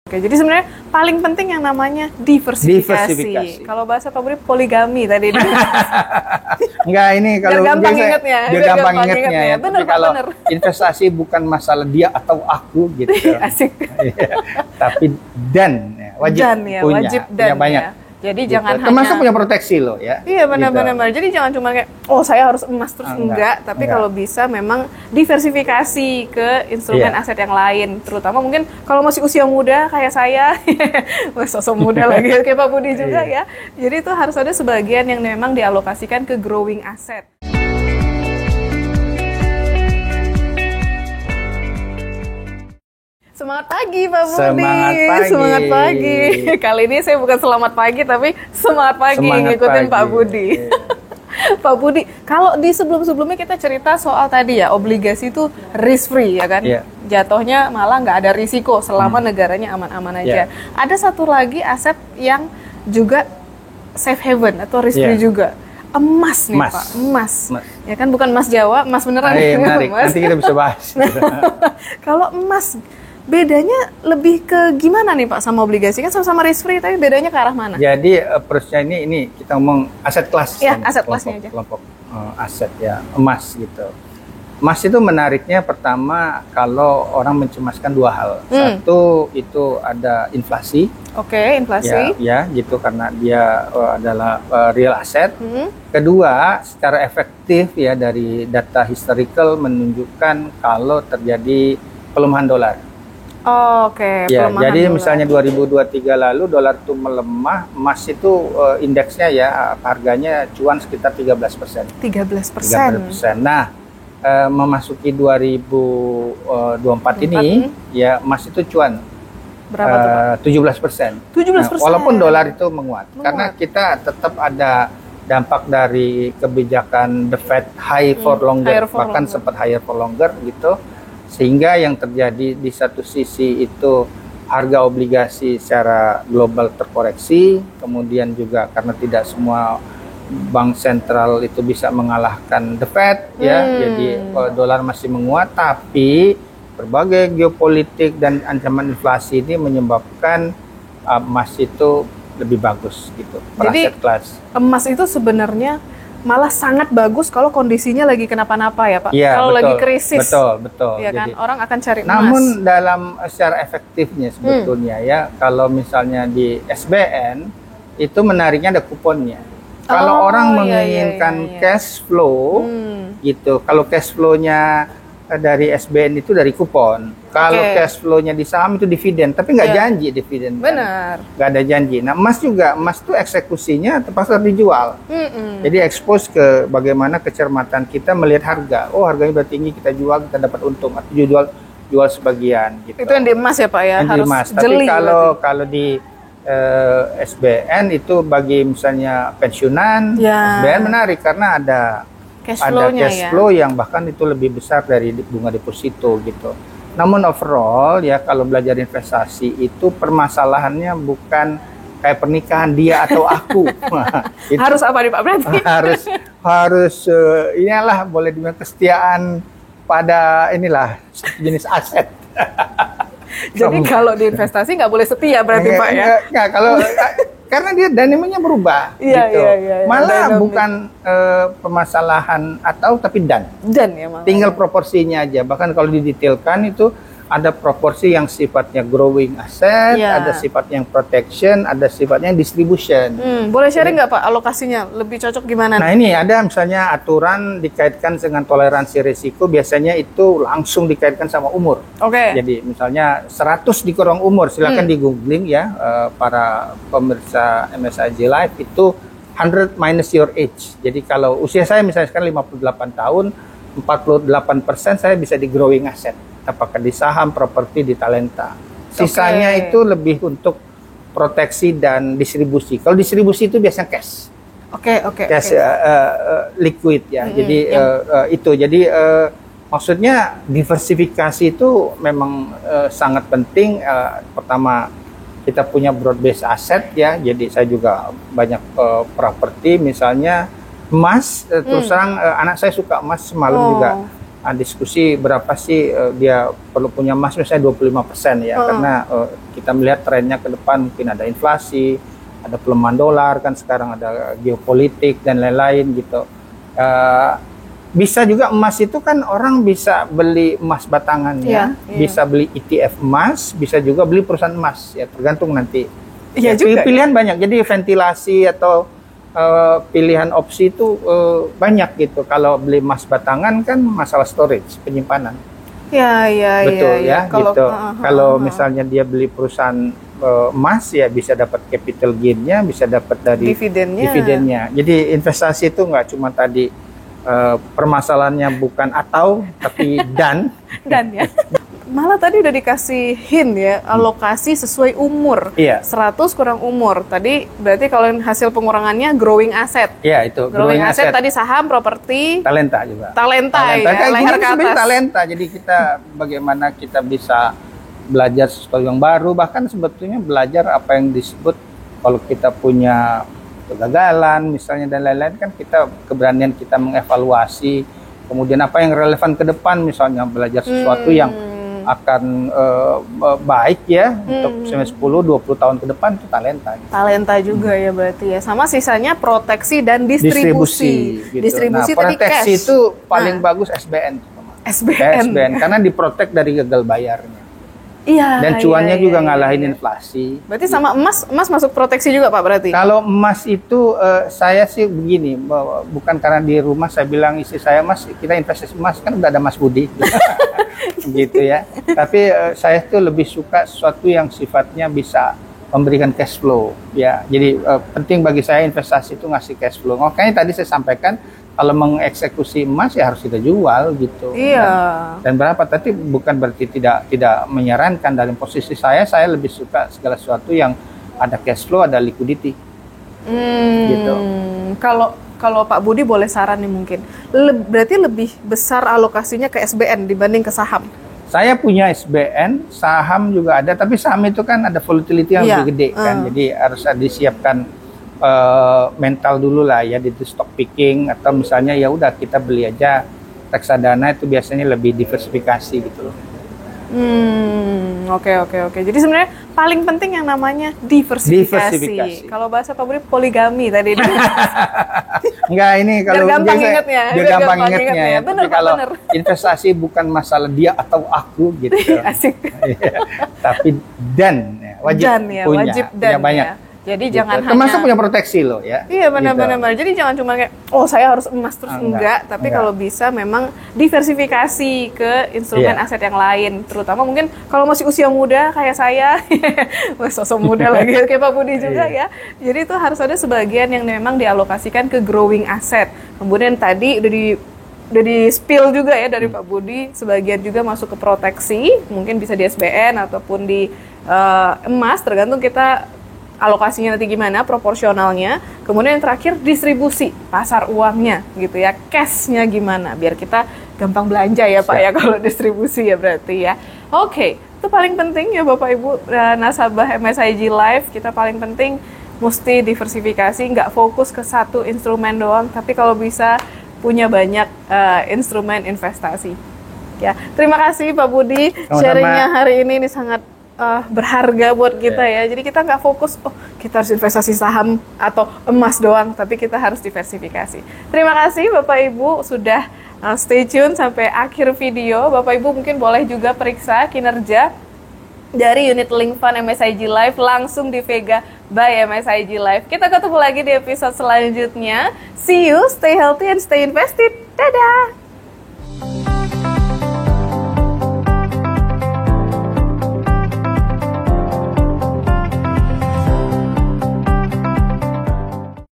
Oke, jadi sebenarnya paling penting yang namanya diversifikasi. Kalau bahasa Pak Budi poligami tadi. Enggak, ini kalau biar gampang ingetnya. Biar gampang ingetnya ya. Bener, Tapi kalau bener. investasi bukan masalah dia atau aku gitu. Asik. Tapi dan ya, wajib dan ya, punya, wajib punya dan banyak. Ya. Jadi gitu. jangan termasuk hanya punya proteksi loh ya. Iya benar-benar. Gitu. Jadi jangan cuma kayak saya harus emas terus enggak. Tapi kalau bisa memang diversifikasi ke instrumen aset yang lain. Terutama mungkin kalau masih usia muda kayak saya, sosok muda lagi kayak Pak Budi juga ya. Jadi itu harus ada sebagian yang memang dialokasikan ke growing asset. Semangat pagi Pak Budi. Semangat pagi. Kali ini saya bukan selamat pagi tapi semangat pagi ngikutin Pak Budi. Pak Budi, kalau di sebelum-sebelumnya kita cerita soal tadi ya, obligasi itu risk free ya kan? Jatuhnya malah nggak ada risiko selama negaranya aman-aman aja. Ada satu lagi aset yang juga safe haven atau risk free juga. Emas nih Pak, emas. Ya kan bukan emas Jawa, emas beneran. Menarik. Nanti kita bisa bahas. Kalau emas bedanya lebih ke gimana nih Pak sama obligasi? Kan sama-sama risk free, tapi bedanya ke arah mana? Jadi approach-nya ini kita ngomong aset kelas. Ya, aset kelasnya aja. Kelompok aset ya, emas gitu. Emas itu menariknya pertama kalau orang mencemaskan dua hal. Satu itu ada inflasi. Oke, inflasi. Ya, gitu karena dia adalah real asset. Kedua, secara efektif ya dari data historical menunjukkan kalau terjadi pelemahan dolar. Oke, ya, jadi dolar. misalnya 2023 lalu dolar itu melemah, emas itu indeksnya ya harganya cuan sekitar 13%. 13%. Nah, memasuki 2024 ini ya emas itu cuan berapa tuh Pak? 17%. 17%. Walaupun dolar itu menguat, karena kita tetap ada dampak dari kebijakan the Fed high for longer, bahkan sempat higher for longer gitu. Sehingga yang terjadi di satu sisi itu harga obligasi secara global terkoreksi, kemudian juga karena tidak semua bank sentral itu bisa mengalahkan the Fed ya, jadi dolar masih menguat, tapi berbagai geopolitik dan ancaman inflasi ini menyebabkan emas itu lebih bagus gitu. Jadi emas itu sebenarnya malah sangat bagus kalau kondisinya lagi kenapa-napa ya Pak. Ya, kalau lagi krisis. Betul. Ya kan, orang akan cari emas. Namun dalam secara efektifnya sebetulnya ya, kalau misalnya di SBN itu menariknya ada kuponnya. Kalau orang menginginkan cash flow gitu, kalau cash flow-nya dari SBN itu dari kupon. Kalau cash flow-nya di saham itu dividen, tapi nggak janji dividen. Benar. Kan? Nggak ada janji. Nah, emas juga, emas itu eksekusinya terpaksa dijual. Jadi expose ke bagaimana kecermatan kita melihat harga. Oh, harganya udah tinggi, kita jual, kita dapat untung. Atau jual sebagian. Gitu. Itu yang di emas ya Pak ya? Yang harus di emas. Jeli. Tapi kalau di SBN itu bagi misalnya pensiunan, SBN menarik karena ada cash flow yang bahkan itu lebih besar dari bunga deposito gitu. Namun overall ya kalau belajar investasi itu permasalahannya bukan kayak pernikahan dia atau aku. Itu harus apa nih Pak berarti? harus inilah boleh dibilang kesetiaan pada inilah jenis aset. Jadi kalau di investasi nggak boleh setia berarti Pak ya? Nggak, kalau karena dia dinamiknya berubah gitu. Malah bukan permasalahan tapi dan ya malah. Tinggal proporsinya aja. Bahkan kalau didetailkan itu ada proporsi yang sifatnya growing asset, ada sifatnya yang protection, ada sifatnya yang distribution. Boleh sharing nggak Pak alokasinya? Lebih cocok gimana? Nah ini ada misalnya aturan dikaitkan dengan toleransi risiko, biasanya itu langsung dikaitkan sama umur. Jadi misalnya 100 dikurang umur, silakan di googling ya para pemirsa MSIG Live itu 100 minus your age. Jadi kalau usia saya misalnya sekarang 58 tahun, 48% saya bisa di growing asset. Apakah di saham, properti, di talenta. Sisanya itu lebih untuk proteksi dan distribusi. Kalau distribusi itu biasanya cash. Cash liquid ya. Jadi itu. Jadi maksudnya diversifikasi itu memang sangat penting. Pertama kita punya broad base asset ya. Jadi saya juga banyak properti misalnya emas. Terus terang anak saya suka emas, semalam juga diskusi berapa sih dia perlu punya emas, misalnya 25% ya, karena kita melihat trennya ke depan mungkin ada inflasi, ada pelemahan dolar, kan sekarang ada geopolitik dan lain-lain gitu. Bisa juga emas itu kan orang bisa beli emas batangan ya, bisa beli ETF emas, bisa juga beli perusahaan emas ya, tergantung nanti. Iya juga. Pilihan banyak, jadi ventilasi atau pilihan opsi itu banyak gitu. Kalau beli emas batangan kan masalah storage, penyimpanan. Iya. Betul ya, gitu. Kalau misalnya dia beli perusahaan emas ya bisa dapat capital gain-nya, bisa dapat dari dividennya. Jadi investasi itu nggak cuma tadi permasalahannya bukan atau tapi dan ya. Malah tadi udah dikasih hint ya, alokasi sesuai umur. 100 kurang umur. Tadi berarti kalau hasil pengurangannya growing asset. Iya, itu. Growing asset tadi saham, properti, talenta juga. Talenta ya, leher ke atas. Talenta. Jadi kita bagaimana kita bisa belajar sesuatu yang baru, bahkan sebetulnya belajar apa yang disebut kalau kita punya kegagalan misalnya dan lain-lain, kan kita keberanian kita mengevaluasi kemudian apa yang relevan ke depan, misalnya belajar sesuatu yang akan baik ya untuk 10-20 tahun ke depan, itu talenta juga ya berarti ya, sama sisanya proteksi dan distribusi gitu. Distribusi nah, proteksi tadi cash. Itu paling bagus SBN karena diprotek dari gagal bayarnya. Iya. Dan cuannya juga ngalahin inflasi. Berarti sama emas masuk proteksi juga Pak berarti? Kalau emas itu saya sih begini, bukan karena di rumah saya bilang istri saya, Mas kita investasi emas, kan udah ada Mas Budi. Gitu ya. Tapi saya tuh lebih suka sesuatu yang sifatnya bisa memberikan cash flow ya. Jadi penting bagi saya investasi itu ngasih cash flow. Makanya tadi saya sampaikan kalau mengeksekusi emas ya harus kita jual gitu. Iya. Dan berapa? Tapi bukan berarti tidak menyarankan. Dalam posisi saya lebih suka segala sesuatu yang ada cash flow, ada liquidity. Gitu. Kalau Pak Budi boleh saran nih mungkin, berarti lebih besar alokasinya ke SBN dibanding ke saham. Saya punya SBN, saham juga ada, tapi saham itu kan ada volatility yang lebih gede kan, jadi harus disiapkan mental dulu lah ya, di stock picking atau misalnya ya udah kita beli aja reksadana, itu biasanya lebih diversifikasi gitu loh. Oke. Jadi sebenarnya paling penting yang namanya diversifikasi. Kalau bahasa Pak Budi poligami tadi. Enggak, ini kalau gampang ingatnya. Gampang ingatnya ya. Tapi kalau investasi bukan masalah dia atau aku gitu. Asik. Tapi dan ya, wajib punya banyak. Jadi gitu. Jangan termasuk punya proteksi loh ya. Iya benar-benar. Jadi jangan cuma kayak saya harus emas terus, enggak. Tapi kalau bisa memang diversifikasi ke instrumen aset yang lain. Terutama mungkin kalau masih usia muda kayak saya, sosok muda lagi kayak Pak Budi juga ya. Jadi itu harus ada sebagian yang memang dialokasikan ke growing asset. Kemudian tadi udah di spill juga ya dari Pak Budi, sebagian juga masuk ke proteksi, mungkin bisa di SBN ataupun di emas, tergantung kita alokasinya nanti gimana, proporsionalnya. Kemudian yang terakhir distribusi pasar uangnya gitu ya, cashnya gimana biar kita gampang belanja ya Pak ya kalau distribusi ya berarti ya. Oke, itu paling penting ya Bapak Ibu nasabah MSIG Live, kita paling penting mesti diversifikasi, nggak fokus ke satu instrumen doang, tapi kalau bisa punya banyak instrumen investasi. Ya, terima kasih Pak Budi, sharingnya hari ini sangat berharga buat kita ya. Jadi kita nggak fokus, kita harus investasi saham atau emas doang, tapi kita harus diversifikasi. Terima kasih Bapak Ibu sudah stay tune sampai akhir video. Bapak Ibu mungkin boleh juga periksa kinerja dari unit link fund MSIG Live langsung di Vega by MSIG Live. Kita ketemu lagi di episode selanjutnya. See you, stay healthy and stay invested. Dadah!